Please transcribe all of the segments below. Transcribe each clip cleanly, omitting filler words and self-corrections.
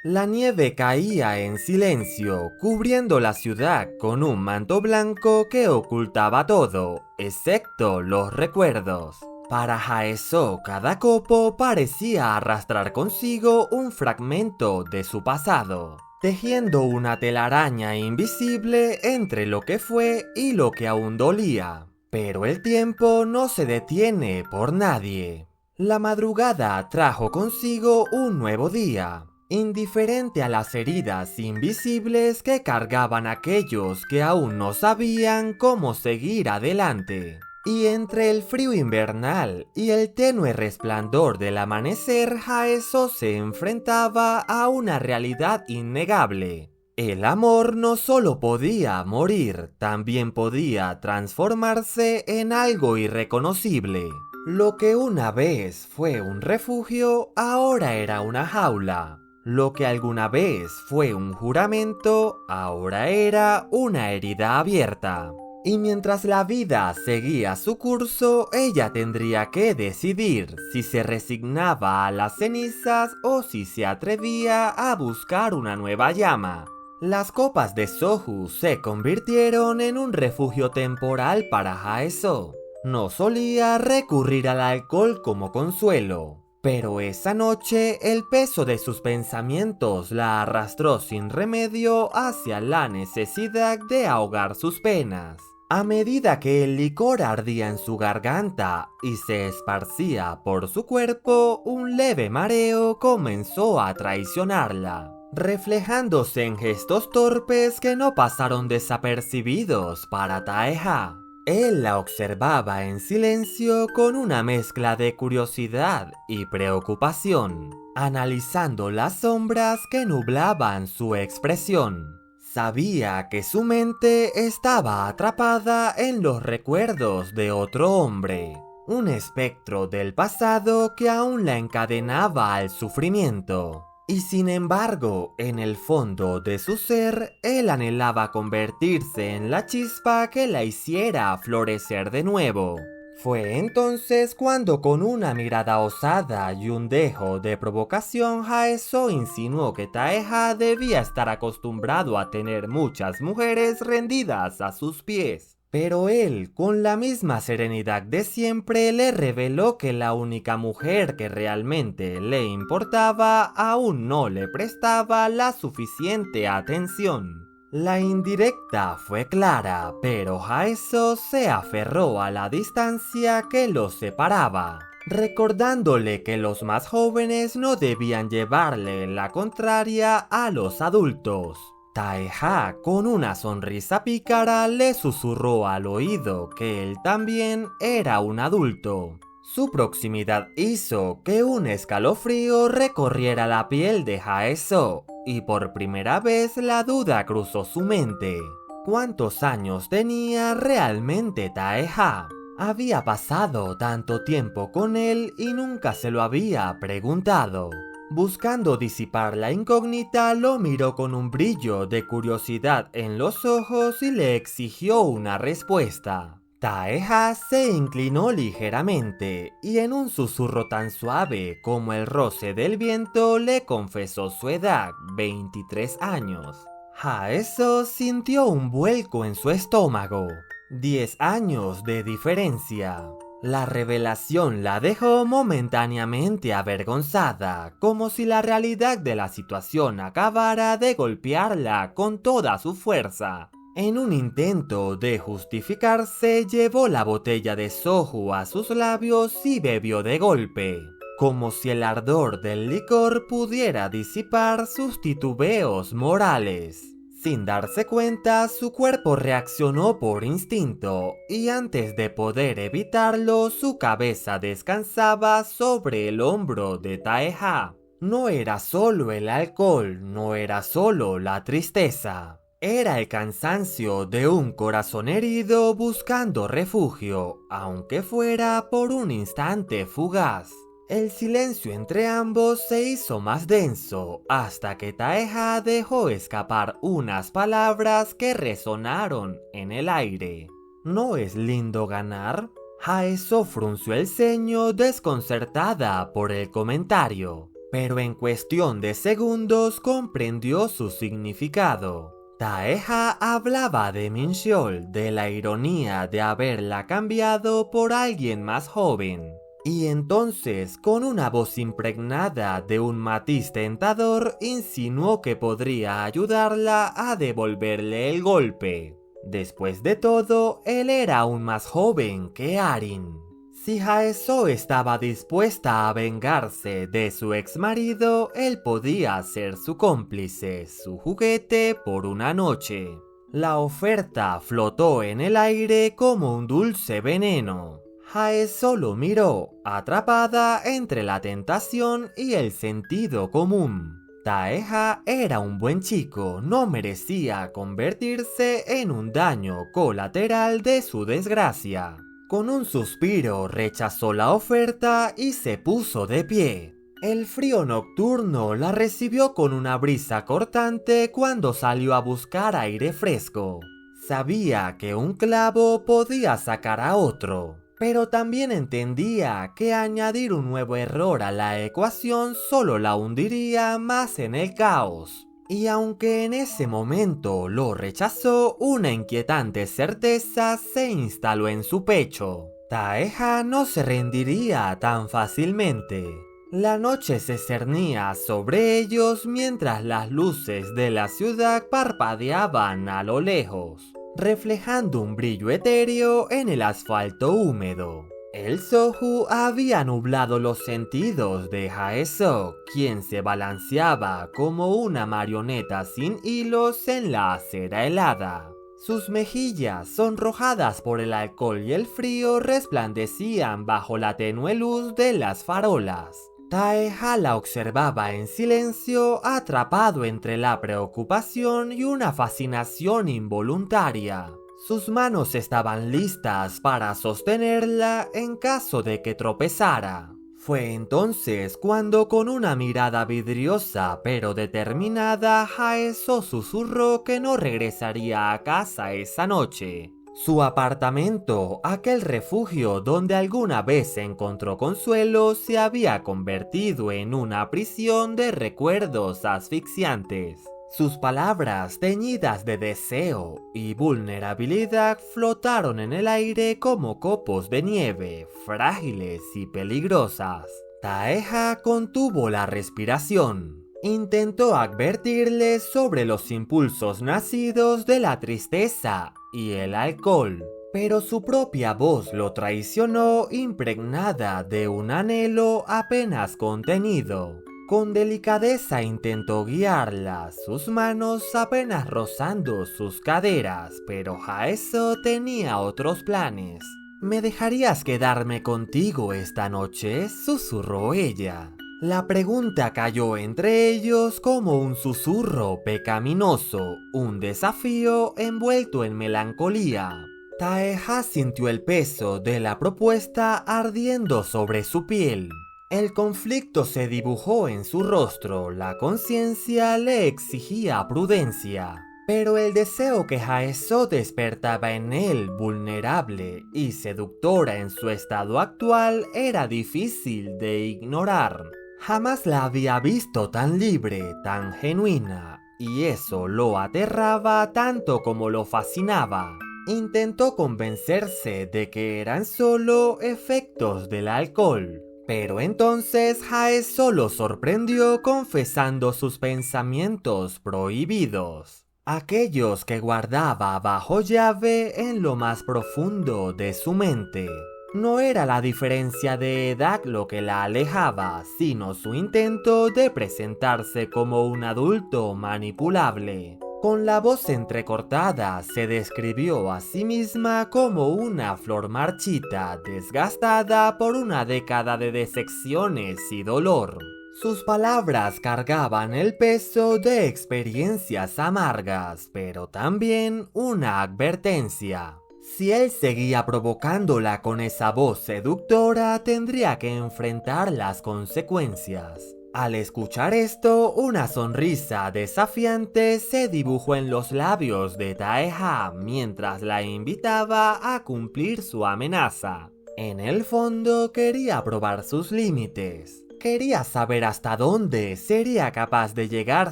La nieve caía en silencio, cubriendo la ciudad con un manto blanco que ocultaba todo, excepto los recuerdos. Para Haeso, cada copo parecía arrastrar consigo un fragmento de su pasado, tejiendo una telaraña invisible entre lo que fue y lo que aún dolía. Pero el tiempo no se detiene por nadie. La madrugada trajo consigo un nuevo día, indiferente a las heridas invisibles que cargaban aquellos que aún no sabían cómo seguir adelante. Y entre el frío invernal y el tenue resplandor del amanecer, Haeso se enfrentaba a una realidad innegable. El amor no solo podía morir, también podía transformarse en algo irreconocible. Lo que una vez fue un refugio, ahora era una jaula. Lo que alguna vez fue un juramento, ahora era una herida abierta. Y mientras la vida seguía su curso, ella tendría que decidir si se resignaba a las cenizas o si se atrevía a buscar una nueva llama. Las copas de Soju se convirtieron en un refugio temporal para Haeso. No solía recurrir al alcohol como consuelo, pero esa noche el peso de sus pensamientos la arrastró sin remedio hacia la necesidad de ahogar sus penas. A medida que el licor ardía en su garganta y se esparcía por su cuerpo, un leve mareo comenzó a traicionarla, reflejándose en gestos torpes que no pasaron desapercibidos para Taeha. Él la observaba en silencio con una mezcla de curiosidad y preocupación, analizando las sombras que nublaban su expresión. Sabía que su mente estaba atrapada en los recuerdos de otro hombre, un espectro del pasado que aún la encadenaba al sufrimiento. Y sin embargo, en el fondo de su ser, él anhelaba convertirse en la chispa que la hiciera florecer de nuevo. Fue entonces cuando con una mirada osada y un dejo de provocación, Haeso insinuó que Taeha debía estar acostumbrado a tener muchas mujeres rendidas a sus pies. Pero él, con la misma serenidad de siempre, le reveló que la única mujer que realmente le importaba aún no le prestaba la suficiente atención. La indirecta fue clara, pero Haeso se aferró a la distancia que los separaba, recordándole que los más jóvenes no debían llevarle la contraria a los adultos. Taeha, con una sonrisa pícara, le susurró al oído que él también era un adulto. Su proximidad hizo que un escalofrío recorriera la piel de Haeso, y por primera vez la duda cruzó su mente. ¿Cuántos años tenía realmente Taeha? Había pasado tanto tiempo con él y nunca se lo había preguntado. Buscando disipar la incógnita, lo miró con un brillo de curiosidad en los ojos y le exigió una respuesta. Taeha se inclinó ligeramente y en un susurro tan suave como el roce del viento le confesó su edad, 23 años. Haeso sintió un vuelco en su estómago. 10 años de diferencia. La revelación la dejó momentáneamente avergonzada, como si la realidad de la situación acabara de golpearla con toda su fuerza. En un intento de justificarse, llevó la botella de Soju a sus labios y bebió de golpe, como si el ardor del licor pudiera disipar sus titubeos morales. Sin darse cuenta, su cuerpo reaccionó por instinto, y antes de poder evitarlo, su cabeza descansaba sobre el hombro de Taeha. No era solo el alcohol, no era solo la tristeza. Era el cansancio de un corazón herido buscando refugio, aunque fuera por un instante fugaz. El silencio entre ambos se hizo más denso hasta que Taeha dejó escapar unas palabras que resonaron en el aire. ¿No es lindo ganar? Haeso frunció el ceño desconcertada por el comentario, pero en cuestión de segundos comprendió su significado. Taeha hablaba de Mincheol, de la ironía de haberla cambiado por alguien más joven. Y entonces, con una voz impregnada de un matiz tentador, insinuó que podría ayudarla a devolverle el golpe. Después de todo, él era aún más joven que Arin. Si Haeso estaba dispuesta a vengarse de su exmarido, él podía ser su cómplice, su juguete por una noche. La oferta flotó en el aire como un dulce veneno. Haeso lo miró, atrapada entre la tentación y el sentido común. Taeha era un buen chico, no merecía convertirse en un daño colateral de su desgracia. Con un suspiro rechazó la oferta y se puso de pie. El frío nocturno la recibió con una brisa cortante cuando salió a buscar aire fresco. Sabía que un clavo podía sacar a otro, pero también entendía que añadir un nuevo error a la ecuación solo la hundiría más en el caos. Y aunque en ese momento lo rechazó, una inquietante certeza se instaló en su pecho. Taeha no se rendiría tan fácilmente. La noche se cernía sobre ellos mientras las luces de la ciudad parpadeaban a lo lejos, reflejando un brillo etéreo en el asfalto húmedo. El Soju había nublado los sentidos de Haeso, quien se balanceaba como una marioneta sin hilos en la acera helada. Sus mejillas, sonrojadas por el alcohol y el frío, resplandecían bajo la tenue luz de las farolas. Taeha la observaba en silencio, atrapado entre la preocupación y una fascinación involuntaria. Sus manos estaban listas para sostenerla en caso de que tropezara. Fue entonces cuando, con una mirada vidriosa pero determinada, Haeso susurró que no regresaría a casa esa noche. Su apartamento, aquel refugio donde alguna vez se encontró consuelo, se había convertido en una prisión de recuerdos asfixiantes. Sus palabras, teñidas de deseo y vulnerabilidad, flotaron en el aire como copos de nieve, frágiles y peligrosas. Taeha contuvo la respiración. Intentó advertirle sobre los impulsos nacidos de la tristeza y el alcohol, pero su propia voz lo traicionó, impregnada de un anhelo apenas contenido. Con delicadeza intentó guiarla, sus manos apenas rozando sus caderas, pero Haeso tenía otros planes. ¿Me dejarías quedarme contigo esta noche?, susurró ella. La pregunta cayó entre ellos como un susurro pecaminoso, un desafío envuelto en melancolía. Taeha sintió el peso de la propuesta ardiendo sobre su piel. El conflicto se dibujó en su rostro, la conciencia le exigía prudencia. Pero el deseo que Haeso despertaba en él, vulnerable y seductora en su estado actual, era difícil de ignorar. Jamás la había visto tan libre, tan genuina, y eso lo aterraba tanto como lo fascinaba. Intentó convencerse de que eran solo efectos del alcohol. Pero entonces Haeso lo sorprendió confesando sus pensamientos prohibidos, aquellos que guardaba bajo llave en lo más profundo de su mente. No era la diferencia de edad lo que la alejaba, sino su intento de presentarse como un adulto manipulable. Con la voz entrecortada se describió a sí misma como una flor marchita, desgastada por una década de decepciones y dolor. Sus palabras cargaban el peso de experiencias amargas, pero también una advertencia. Si él seguía provocándola con esa voz seductora, tendría que enfrentar las consecuencias. Al escuchar esto, una sonrisa desafiante se dibujó en los labios de Taeha mientras la invitaba a cumplir su amenaza. En el fondo quería probar sus límites. quería saber hasta dónde sería capaz de llegar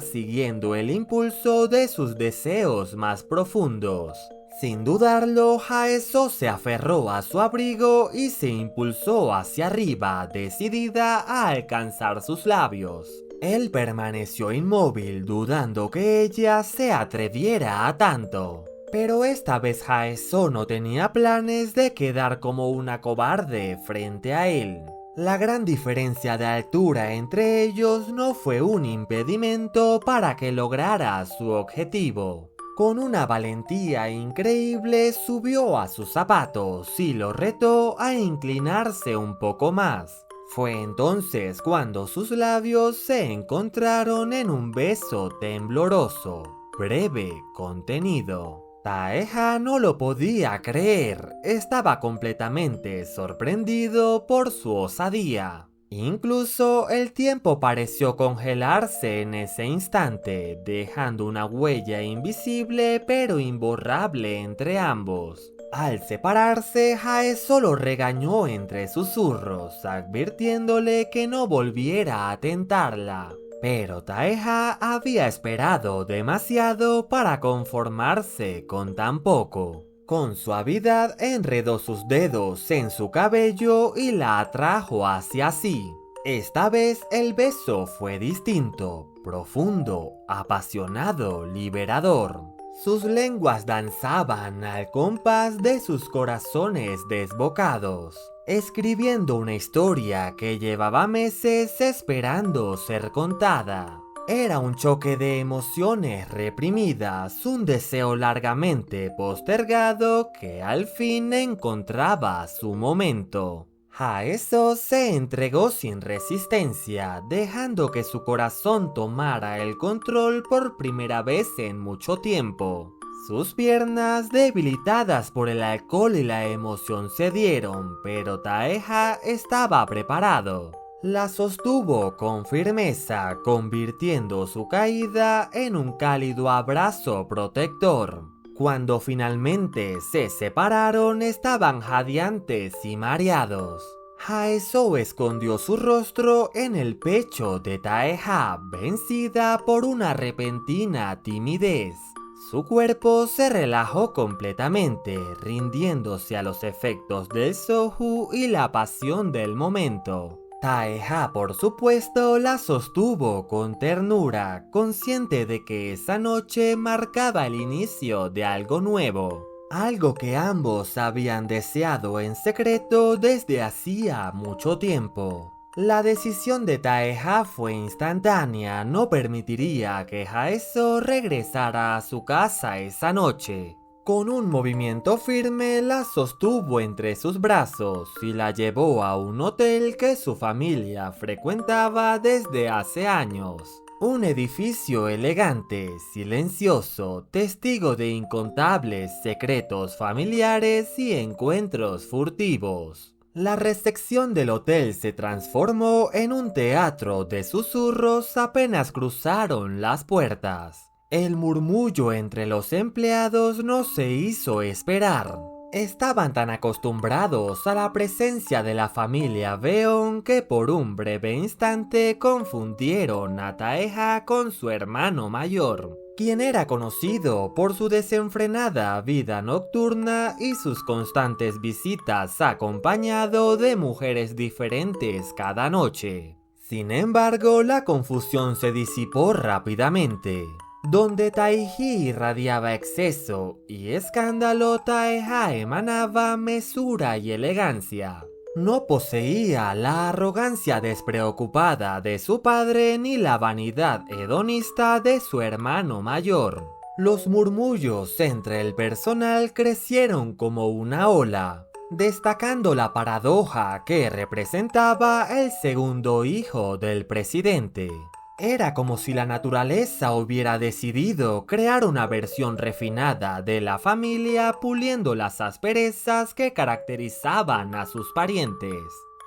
siguiendo el impulso de sus deseos más profundos. Sin dudarlo, Haeso se aferró a su abrigo y se impulsó hacia arriba, decidida a alcanzar sus labios. Él permaneció inmóvil, dudando que ella se atreviera a tanto. Pero esta vez Haeso no tenía planes de quedar como una cobarde frente a él. La gran diferencia de altura entre ellos no fue un impedimento para que lograra su objetivo. Con una valentía increíble subió a sus zapatos y lo retó a inclinarse un poco más. Fue entonces cuando sus labios se encontraron en un beso tembloroso, breve, contenido. Taeha no lo podía creer, estaba completamente sorprendido por su osadía. Incluso el tiempo pareció congelarse en ese instante, dejando una huella invisible pero imborrable entre ambos. Al separarse, Haeso lo regañó entre susurros, advirtiéndole que no volviera a tentarla. Pero Taeha había esperado demasiado para conformarse con tan poco. Con suavidad enredó sus dedos en su cabello y la atrajo hacia sí. Esta vez el beso fue distinto, profundo, apasionado, liberador. Sus lenguas danzaban al compás de sus corazones desbocados, escribiendo una historia que llevaba meses esperando ser contada. Era un choque de emociones reprimidas, un deseo largamente postergado que al fin encontraba su momento. Haeso se entregó sin resistencia, dejando que su corazón tomara el control por primera vez en mucho tiempo. Sus piernas, debilitadas por el alcohol y la emoción, cedieron, pero Taeha estaba preparado. La sostuvo con firmeza, convirtiendo su caída en un cálido abrazo protector. Cuando finalmente se separaron, estaban jadeantes y mareados. Haeso escondió su rostro en el pecho de Taeha, vencida por una repentina timidez. Su cuerpo se relajó completamente, rindiéndose a los efectos del soju y la pasión del momento. Taeha, por supuesto, la sostuvo con ternura, consciente de que esa noche marcaba el inicio de algo nuevo. Algo que ambos habían deseado en secreto desde hacía mucho tiempo. La decisión de Taeha fue instantánea, no permitiría que Haeso regresara a su casa esa noche. Con un movimiento firme la sostuvo entre sus brazos y la llevó a un hotel que su familia frecuentaba desde hace años. Un edificio elegante, silencioso, testigo de incontables secretos familiares y encuentros furtivos. La recepción del hotel se transformó en un teatro de susurros apenas cruzaron las puertas. El murmullo entre los empleados no se hizo esperar. Estaban tan acostumbrados a la presencia de la familia Beon que por un breve instante confundieron a Taeha con su hermano mayor, quien era conocido por su desenfrenada vida nocturna y sus constantes visitas acompañado de mujeres diferentes cada noche. Sin embargo, la confusión se disipó rápidamente. Donde Taeji irradiaba exceso y escándalo, Taeha emanaba mesura y elegancia. No poseía la arrogancia despreocupada de su padre ni la vanidad hedonista de su hermano mayor. Los murmullos entre el personal crecieron como una ola, destacando la paradoja que representaba el segundo hijo del presidente. Era como si la naturaleza hubiera decidido crear una versión refinada de la familia, puliendo las asperezas que caracterizaban a sus parientes.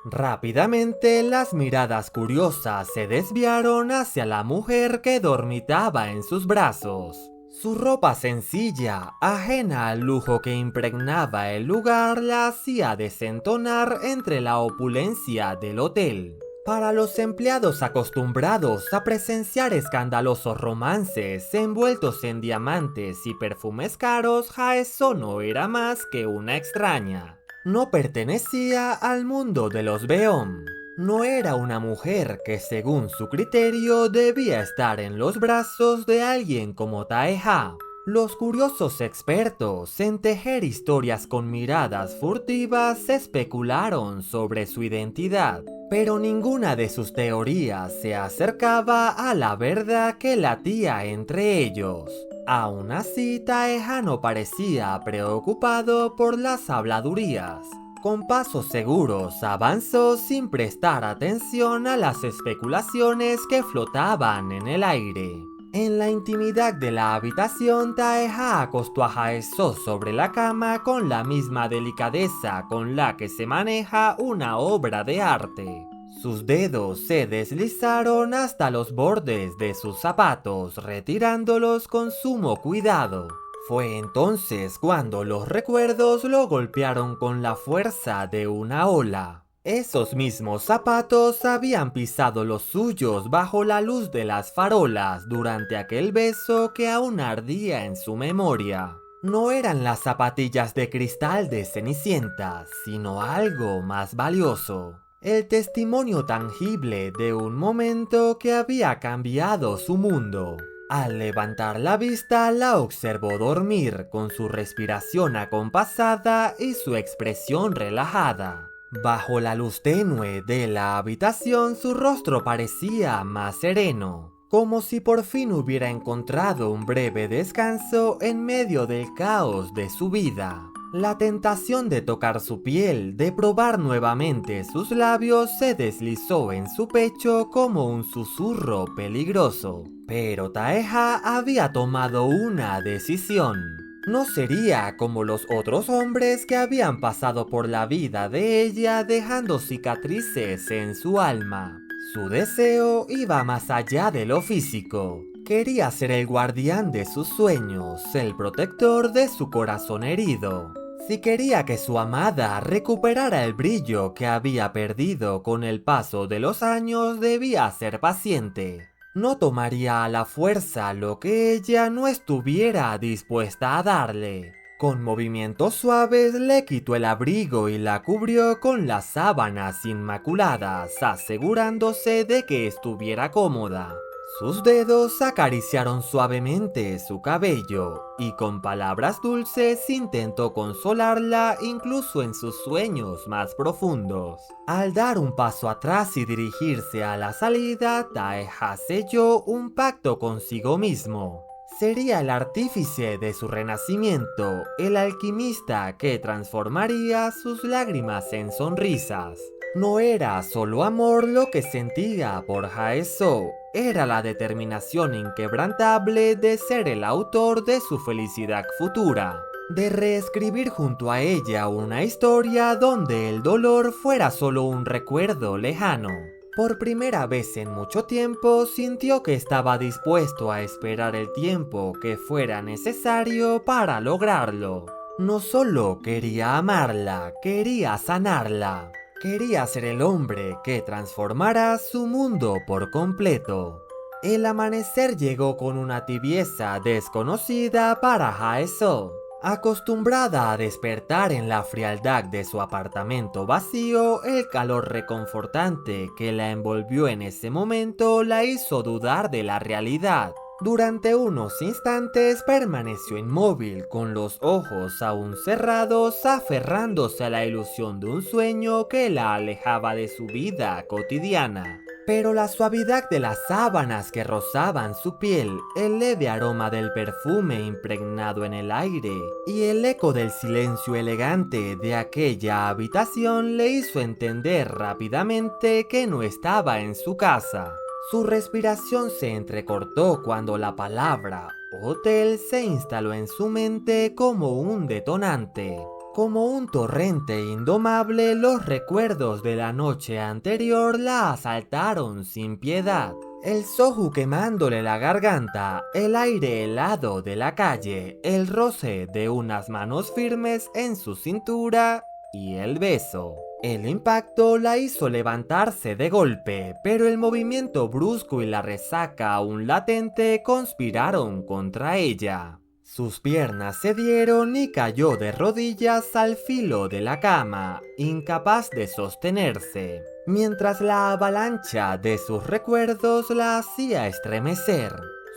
Rápidamente las miradas curiosas se desviaron hacia la mujer que dormitaba en sus brazos. Su ropa sencilla, ajena al lujo que impregnaba el lugar, la hacía desentonar entre la opulencia del hotel. Para los empleados acostumbrados a presenciar escandalosos romances envueltos en diamantes y perfumes caros, Haeso no era más que una extraña. No pertenecía al mundo de los Beom. No era una mujer que según su criterio debía estar en los brazos de alguien como Taeha. Los curiosos expertos en tejer historias con miradas furtivas especularon sobre su identidad, pero ninguna de sus teorías se acercaba a la verdad que latía entre ellos. Aún así, Taeha no parecía preocupado por las habladurías. Con pasos seguros avanzó sin prestar atención a las especulaciones que flotaban en el aire. En la intimidad de la habitación, Taeha acostó a Haeso sobre la cama con la misma delicadeza con la que se maneja una obra de arte. Sus dedos se deslizaron hasta los bordes de sus zapatos, retirándolos con sumo cuidado. Fue entonces cuando los recuerdos lo golpearon con la fuerza de una ola. Esos mismos zapatos habían pisado los suyos bajo la luz de las farolas durante aquel beso que aún ardía en su memoria. No eran las zapatillas de cristal de Cenicienta, sino algo más valioso. El testimonio tangible de un momento que había cambiado su mundo. Al levantar la vista, la observó dormir con su respiración acompasada y su expresión relajada. Bajo la luz tenue de la habitación, su rostro parecía más sereno, como si por fin hubiera encontrado un breve descanso en medio del caos de su vida. La tentación de tocar su piel, de probar nuevamente sus labios, se deslizó en su pecho como un susurro peligroso. Pero Taeha había tomado una decisión. No sería como los otros hombres que habían pasado por la vida de ella dejando cicatrices en su alma. Su deseo iba más allá de lo físico. Quería ser el guardián de sus sueños, el protector de su corazón herido. Si quería que su amada recuperara el brillo que había perdido con el paso de los años, debía ser paciente. No tomaría a la fuerza lo que ella no estuviera dispuesta a darle. Con movimientos suaves le quitó el abrigo y la cubrió con las sábanas inmaculadas, asegurándose de que estuviera cómoda. Sus dedos acariciaron suavemente su cabello y con palabras dulces intentó consolarla incluso en sus sueños más profundos. Al dar un paso atrás y dirigirse a la salida, Taeha selló un pacto consigo mismo. Sería el artífice de su renacimiento, el alquimista que transformaría sus lágrimas en sonrisas. No era solo amor lo que sentía por Haeso, era la determinación inquebrantable de ser el autor de su felicidad futura, de reescribir junto a ella una historia donde el dolor fuera solo un recuerdo lejano. Por primera vez en mucho tiempo sintió que estaba dispuesto a esperar el tiempo que fuera necesario para lograrlo. No solo quería amarla, quería sanarla. Quería ser el hombre que transformara su mundo por completo. El amanecer llegó con una tibieza desconocida para Haeso. Acostumbrada a despertar en la frialdad de su apartamento vacío, el calor reconfortante que la envolvió en ese momento la hizo dudar de la realidad. Durante unos instantes permaneció inmóvil, con los ojos aún cerrados, aferrándose a la ilusión de un sueño que la alejaba de su vida cotidiana. Pero la suavidad de las sábanas que rozaban su piel, el leve aroma del perfume impregnado en el aire y el eco del silencio elegante de aquella habitación le hizo entender rápidamente que no estaba en su casa. Su respiración se entrecortó cuando la palabra hotel se instaló en su mente como un detonante. Como un torrente indomable, los recuerdos de la noche anterior la asaltaron sin piedad. El soju quemándole la garganta, el aire helado de la calle, el roce de unas manos firmes en su cintura y el beso. El impacto la hizo levantarse de golpe, pero el movimiento brusco y la resaca aún latente conspiraron contra ella. Sus piernas cedieron y cayó de rodillas al filo de la cama, incapaz de sostenerse, mientras la avalancha de sus recuerdos la hacía estremecer.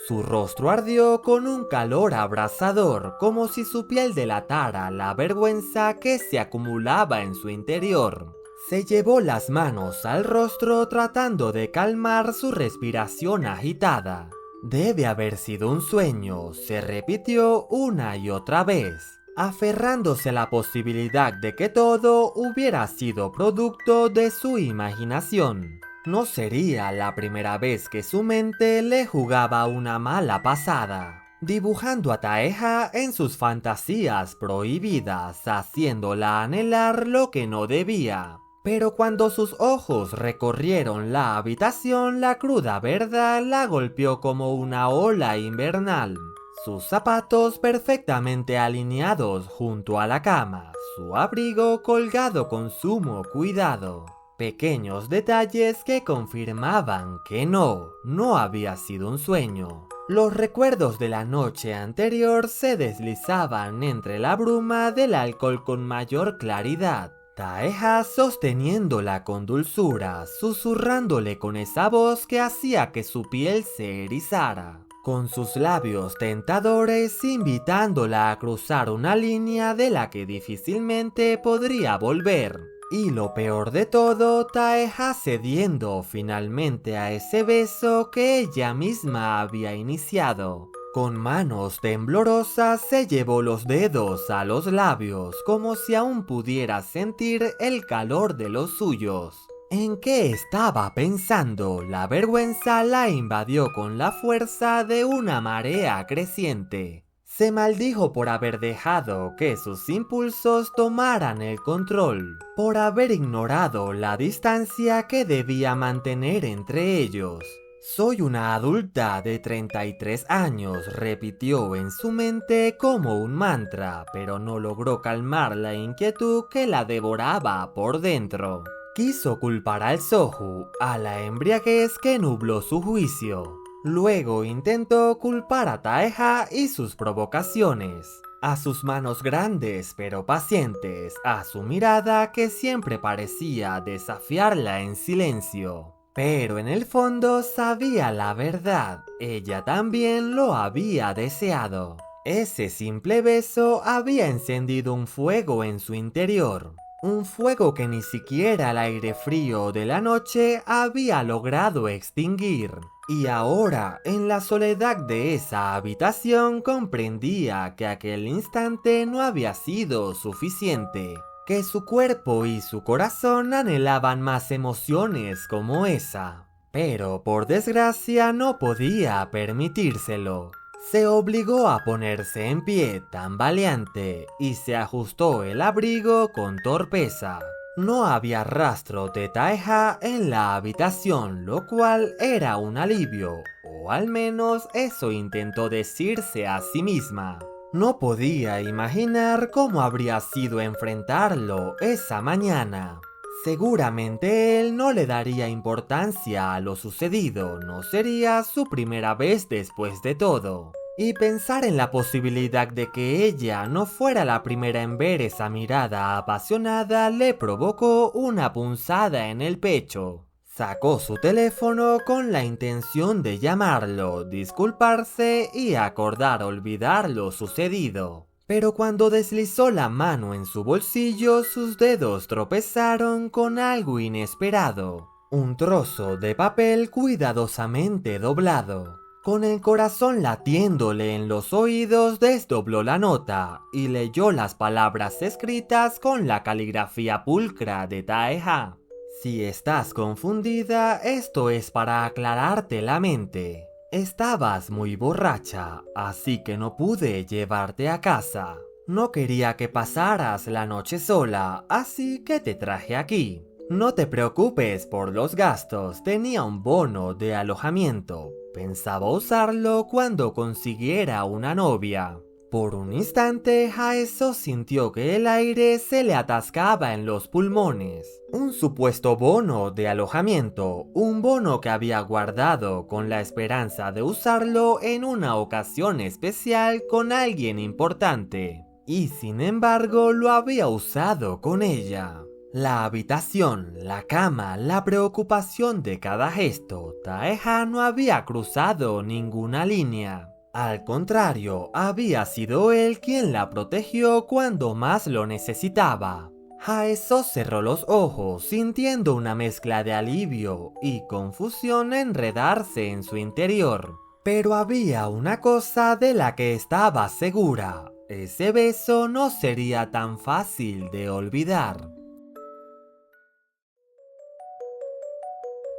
Su rostro ardió con un calor abrasador, como si su piel delatara la vergüenza que se acumulaba en su interior. Se llevó las manos al rostro tratando de calmar su respiración agitada. Debe haber sido un sueño, se repitió una y otra vez, aferrándose a la posibilidad de que todo hubiera sido producto de su imaginación. No sería la primera vez que su mente le jugaba una mala pasada, dibujando a Taeha en sus fantasías prohibidas, haciéndola anhelar lo que no debía. Pero cuando sus ojos recorrieron la habitación, la cruda verdad la golpeó como una ola invernal. Sus zapatos perfectamente alineados junto a la cama, su abrigo colgado con sumo cuidado. Pequeños detalles que confirmaban que no había sido un sueño. Los recuerdos de la noche anterior se deslizaban entre la bruma del alcohol con mayor claridad. Taeha sosteniéndola con dulzura, susurrándole con esa voz que hacía que su piel se erizara, con sus labios tentadores invitándola a cruzar una línea de la que difícilmente podría volver. Y lo peor de todo, Taeha cediendo finalmente a ese beso que ella misma había iniciado. Con manos temblorosas se llevó los dedos a los labios como si aún pudiera sentir el calor de los suyos. ¿En qué estaba pensando? La vergüenza la invadió con la fuerza de una marea creciente. Se maldijo por haber dejado que sus impulsos tomaran el control, por haber ignorado la distancia que debía mantener entre ellos. Soy una adulta de 33 años, repitió en su mente como un mantra, pero no logró calmar la inquietud que la devoraba por dentro. Quiso culpar al Soju, a la embriaguez que nubló su juicio. Luego intentó culpar a Taeha y sus provocaciones, a sus manos grandes pero pacientes, a su mirada que siempre parecía desafiarla en silencio. Pero en el fondo sabía la verdad, ella también lo había deseado. Ese simple beso había encendido un fuego en su interior. Un fuego que ni siquiera el aire frío de la noche había logrado extinguir. Y ahora, en la soledad de esa habitación, comprendía que aquel instante no había sido suficiente. Que su cuerpo y su corazón anhelaban más emociones como esa. Pero por desgracia no podía permitírselo. Se obligó a ponerse en pie tambaleante y se ajustó el abrigo con torpeza. No había rastro de Taeha en la habitación, lo cual era un alivio, o al menos eso intentó decirse a sí misma. No podía imaginar cómo habría sido enfrentarlo esa mañana. Seguramente él no le daría importancia a lo sucedido, no sería su primera vez después de todo. Y pensar en la posibilidad de que ella no fuera la primera en ver esa mirada apasionada le provocó una punzada en el pecho. Sacó su teléfono con la intención de llamarlo, disculparse y acordar olvidar lo sucedido. Pero cuando deslizó la mano en su bolsillo, sus dedos tropezaron con algo inesperado. Un trozo de papel cuidadosamente doblado. Con el corazón latiéndole en los oídos, desdobló la nota y leyó las palabras escritas con la caligrafía pulcra de Taeha. Si estás confundida, esto es para aclararte la mente. Estabas muy borracha, así que no pude llevarte a casa. No quería que pasaras la noche sola, así que te traje aquí. No te preocupes por los gastos, tenía un bono de alojamiento. Pensaba usarlo cuando consiguiera una novia. Por un instante, Haeso sintió que el aire se le atascaba en los pulmones. Un supuesto bono de alojamiento, un bono que había guardado con la esperanza de usarlo en una ocasión especial con alguien importante. Y sin embargo lo había usado con ella. La habitación, la cama, la preocupación de cada gesto, Taeha no había cruzado ninguna línea. Al contrario, había sido él quien la protegió cuando más lo necesitaba. Haeso cerró los ojos, sintiendo una mezcla de alivio y confusión enredarse en su interior. Pero había una cosa de la que estaba segura: ese beso no sería tan fácil de olvidar.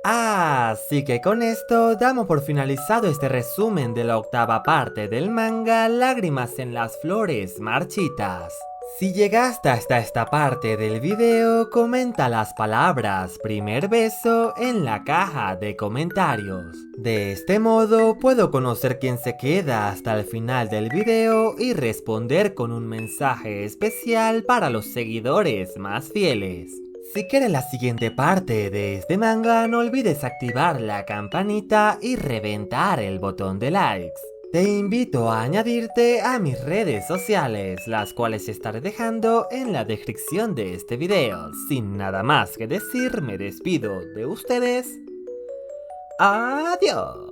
Así que con esto damos por finalizado este resumen de la octava parte del manga Lágrimas en las flores marchitas. Si llegaste hasta esta parte del video, comenta las palabras primer beso en la caja de comentarios. De este modo puedo conocer quién se queda hasta el final del video y responder con un mensaje especial para los seguidores más fieles. Si quieres la siguiente parte de este manga, no olvides activar la campanita y reventar el botón de likes. Te invito a añadirte a mis redes sociales, las cuales estaré dejando en la descripción de este video. Sin nada más que decir, me despido de ustedes. Adiós.